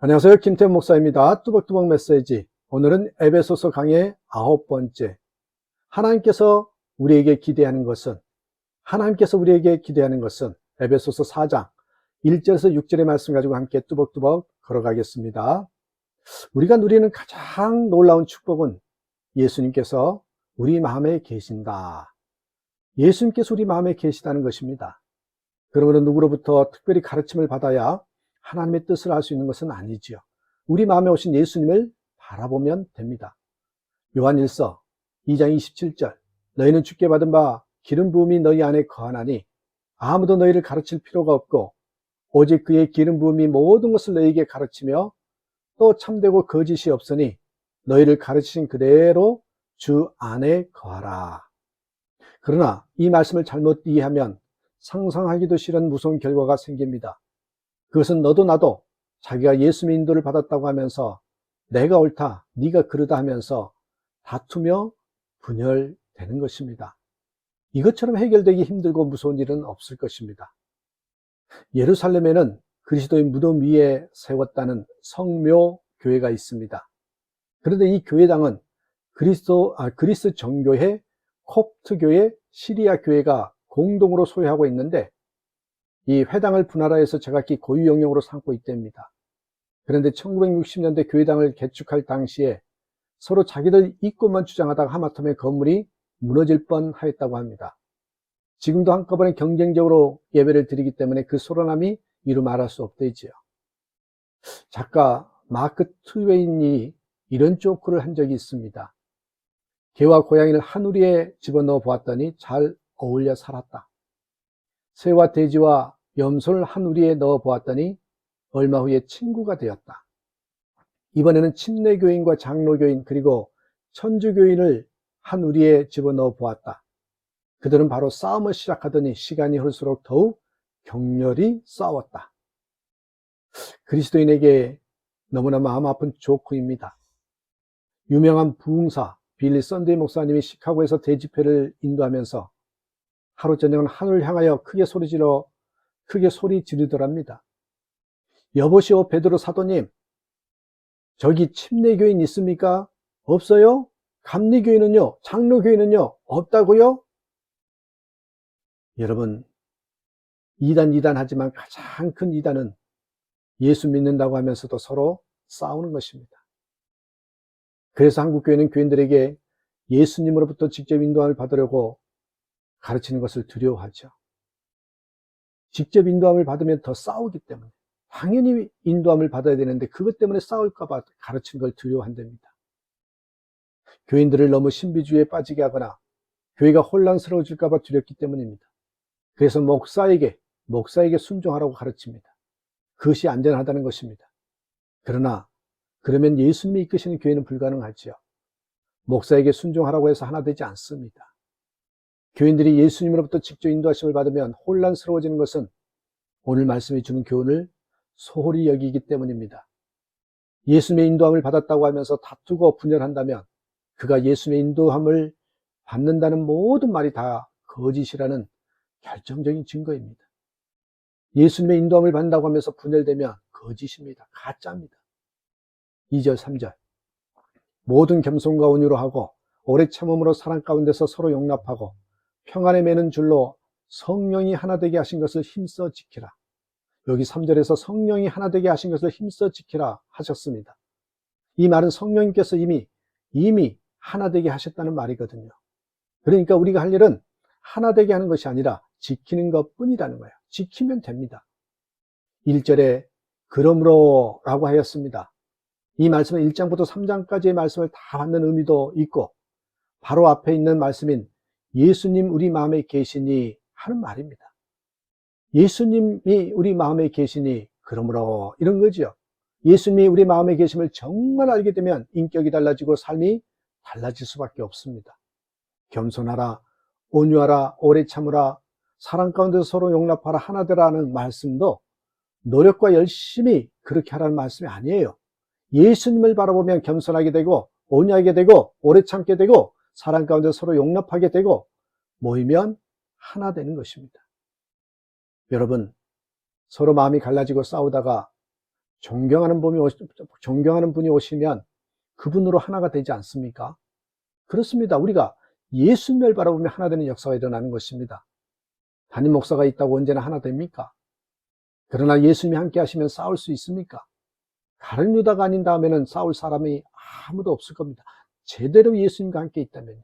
안녕하세요. 김태훈 목사입니다. 뚜벅뚜벅 메시지. 오늘은 에베소서 강의 9번째. 하나님께서 우리에게 기대하는 것은 에베소서 4장 1절에서 6절의 말씀 가지고 함께 뚜벅뚜벅 걸어가겠습니다. 우리가 누리는 가장 놀라운 축복은 예수님께서 우리 마음에 계신다. 예수님께서 우리 마음에 계시다는 것입니다. 그러므로 누구로부터 특별히 가르침을 받아야 하나님의 뜻을 알 수 있는 것은 아니지요. 우리 마음에 오신 예수님을 바라보면 됩니다. 요한일서 2장 27절 너희는 주께 받은 바 기름 부음이 너희 안에 거하나니 아무도 너희를 가르칠 필요가 없고 오직 그의 기름 부음이 모든 것을 너희에게 가르치며 또 참되고 거짓이 없으니 너희를 가르치신 그대로 주 안에 거하라. 그러나 이 말씀을 잘못 이해하면 상상하기도 싫은 무서운 결과가 생깁니다. 그것은 너도 나도 자기가 예수님의 인도를 받았다고 하면서 내가 옳다, 네가 그르다 하면서 다투며 분열되는 것입니다. 이것처럼 해결되기 힘들고 무서운 일은 없을 것입니다. 예루살렘에는 그리스도의 무덤 위에 세웠다는 성묘교회가 있습니다. 그런데 이 교회당은 그리스 정교회, 콥트교회, 시리아 교회가 공동으로 소유하고 있는데 이 회당을 분할하여서 제각기 고유 영역으로 삼고 있답니다. 그런데 1960년대 교회당을 개축할 당시에 서로 자기들 이권만 주장하다가 하마터면 건물이 무너질 뻔하였다고 합니다. 지금도 한꺼번에 경쟁적으로 예배를 드리기 때문에 그 소란함이 이루 말할 수 없대지요. 작가 마크 트웨인이 이런 조크를 한 적이 있습니다. 개와 고양이를 한 우리에 집어넣어 보았더니 잘 어울려 살았다. 새와 돼지와 염소를 한 우리에 넣어 보았더니 얼마 후에 친구가 되었다. 이번에는 침례교인과 장로교인 그리고 천주교인을 한 우리에 집어넣어 보았다. 그들은 바로 싸움을 시작하더니 시간이 흐를수록 더욱 격렬히 싸웠다. 그리스도인에게 너무나 마음 아픈 조크입니다. 유명한 부흥사 빌리 썬데이 목사님이 시카고에서 대집회를 인도하면서 하루 저녁은 하늘을 향하여 크게 소리 지르더랍니다. 여보시오 베드로 사도님, 저기 침례교인 있습니까? 없어요? 감리교인은요? 장로교인은요? 없다고요? 여러분, 이단 하지만 가장 큰 이단은 예수 믿는다고 하면서도 서로 싸우는 것입니다. 그래서 한국교회는 교인들에게 예수님으로부터 직접 인도함을 받으려고 가르치는 것을 두려워하죠. 직접 인도함을 받으면 더 싸우기 때문에 당연히 인도함을 받아야 되는데 그것 때문에 싸울까 봐 가르치는 걸 두려워한답니다. 교인들을 너무 신비주의에 빠지게 하거나 교회가 혼란스러워질까 봐 두렵기 때문입니다. 그래서 목사에게 순종하라고 가르칩니다. 그것이 안전하다는 것입니다. 그러나 그러면 예수님이 이끄시는 교회는 불가능하지요. 목사에게 순종하라고 해서 하나 되지 않습니다. 교인들이 예수님으로부터 직접 인도하심을 받으면 혼란스러워지는 것은 오늘 말씀이 주는 교훈을 소홀히 여기기 때문입니다. 예수님의 인도함을 받았다고 하면서 다투고 분열한다면 그가 예수님의 인도함을 받는다는 모든 말이 다 거짓이라는 결정적인 증거입니다. 예수님의 인도함을 받는다고 하면서 분열되면 거짓입니다. 가짜입니다. 2절 3절 모든 겸손과 온유로 하고 오래 참음으로 사랑 가운데서 서로 용납하고 평안에 매는 줄로 성령이 하나 되게 하신 것을 힘써 지키라. 여기 3절에서 성령이 하나 되게 하신 것을 힘써 지키라 하셨습니다. 이 말은 성령님께서 이미 하나 되게 하셨다는 말이거든요. 그러니까 우리가 할 일은 하나 되게 하는 것이 아니라 지키는 것 뿐이라는 거예요. 지키면 됩니다. 1절에 그러므로 라고 하였습니다. 이 말씀은 1장부터 3장까지의 말씀을 다 받는 의미도 있고 바로 앞에 있는 말씀인 예수님 우리 마음에 계시니 하는 말입니다. 예수님이 우리 마음에 계시니 그러므로 이런 거죠. 예수님이 우리 마음에 계심을 정말 알게 되면 인격이 달라지고 삶이 달라질 수밖에 없습니다. 겸손하라, 온유하라, 오래 참으라, 사랑 가운데서 서로 용납하라, 하나 되라는 말씀도 노력과 열심히 그렇게 하라는 말씀이 아니에요. 예수님을 바라보면 겸손하게 되고 온유하게 되고 오래 참게 되고 사랑 가운데 서로 용납하게 되고 모이면 하나 되는 것입니다. 여러분, 서로 마음이 갈라지고 싸우다가 존경하는 분이 오시면 그분으로 하나가 되지 않습니까? 그렇습니다. 우리가 예수님을 바라보며 하나 되는 역사가 일어나는 것입니다. 담임 목사가 있다고 언제나 하나 됩니까? 그러나 예수님이 함께 하시면 싸울 수 있습니까? 가룟 유다가 아닌 다음에는 싸울 사람이 아무도 없을 겁니다. 제대로 예수님과 함께 있다면요.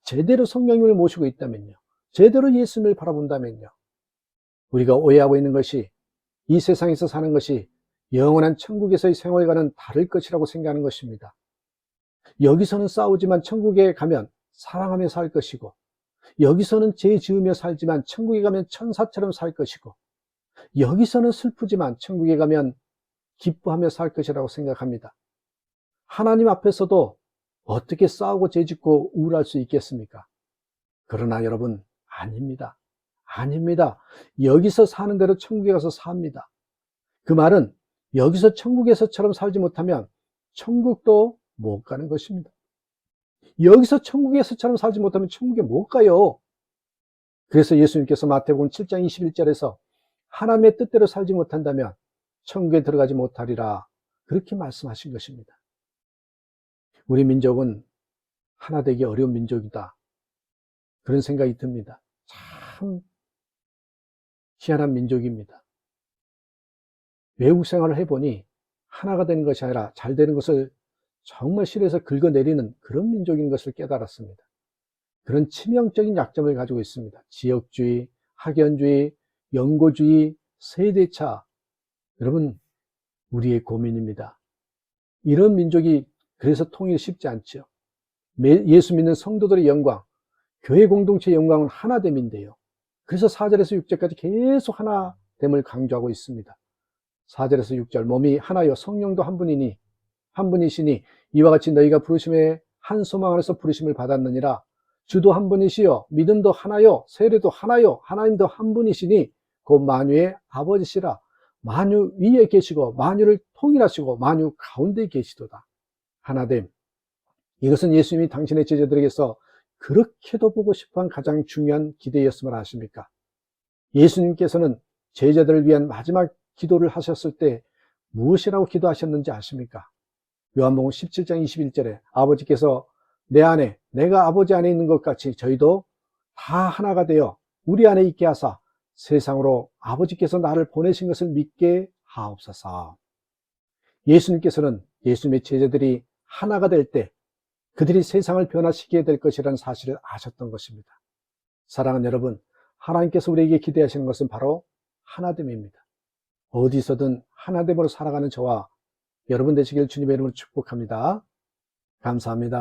제대로 성령님을 모시고 있다면요. 제대로 예수님을 바라본다면요. 우리가 오해하고 있는 것이 이 세상에서 사는 것이 영원한 천국에서의 생활과는 다를 것이라고 생각하는 것입니다. 여기서는 싸우지만 천국에 가면 사랑하며 살 것이고, 여기서는 죄 지으며 살지만 천국에 가면 천사처럼 살 것이고, 여기서는 슬프지만 천국에 가면 기뻐하며 살 것이라고 생각합니다. 하나님 앞에서도 어떻게 싸우고 죄짓고 우울할 수 있겠습니까? 그러나 여러분, 아닙니다. 아닙니다. 여기서 사는 대로 천국에 가서 삽니다. 그 말은 여기서 천국에서처럼 살지 못하면 천국도 못 가는 것입니다. 여기서 천국에서처럼 살지 못하면 천국에 못 가요. 그래서 예수님께서 마태복음 7장 21절에서 하나님의 뜻대로 살지 못한다면 천국에 들어가지 못하리라, 그렇게 말씀하신 것입니다. 우리 민족은 하나 되기 어려운 민족이다, 그런 생각이 듭니다. 참 희한한 민족입니다. 외국 생활을 해보니 하나가 되는 것이 아니라 잘 되는 것을 정말 실에서 긁어내리는 그런 민족인 것을 깨달았습니다. 그런 치명적인 약점을 가지고 있습니다. 지역주의, 학연주의, 연고주의, 세대차. 여러분, 우리의 고민입니다. 이런 민족이 그래서 통일이 쉽지 않죠. 예수 믿는 성도들의 영광, 교회 공동체의 영광은 하나됨인데요. 그래서 4절에서 6절까지 계속 하나됨을 강조하고 있습니다. 4절에서 6절, 몸이 하나요 성령도 한 분이시니 이와 같이 너희가 부르심의 한 소망 안에서 부르심을 받았느니라. 주도 한 분이시요 믿음도 하나요 세례도 하나요 하나님도 한 분이시니 곧 만유의 아버지시라. 만유 위에 계시고 만유를 통일하시고 만유 가운데 계시도다. 하나됨, 이것은 예수님이 당신의 제자들에게서 그렇게도 보고 싶어한 가장 중요한 기대였음을 아십니까? 예수님께서는 제자들을 위한 마지막 기도를 하셨을 때 무엇이라고 기도하셨는지 아십니까? 요한복음 17장 21절에 아버지께서 내 안에, 내가 아버지 안에 있는 것 같이 저희도 다 하나가 되어 우리 안에 있게 하사 세상으로 아버지께서 나를 보내신 것을 믿게 하옵소서. 예수님께서는 예수님의 제자들이 하나가 될 때 그들이 세상을 변화시키게 될 것이라는 사실을 아셨던 것입니다. 사랑하는 여러분, 하나님께서 우리에게 기대하시는 것은 바로 하나됨입니다. 어디서든 하나됨으로 살아가는 저와 여러분 되시길 주님의 이름으로 축복합니다. 감사합니다.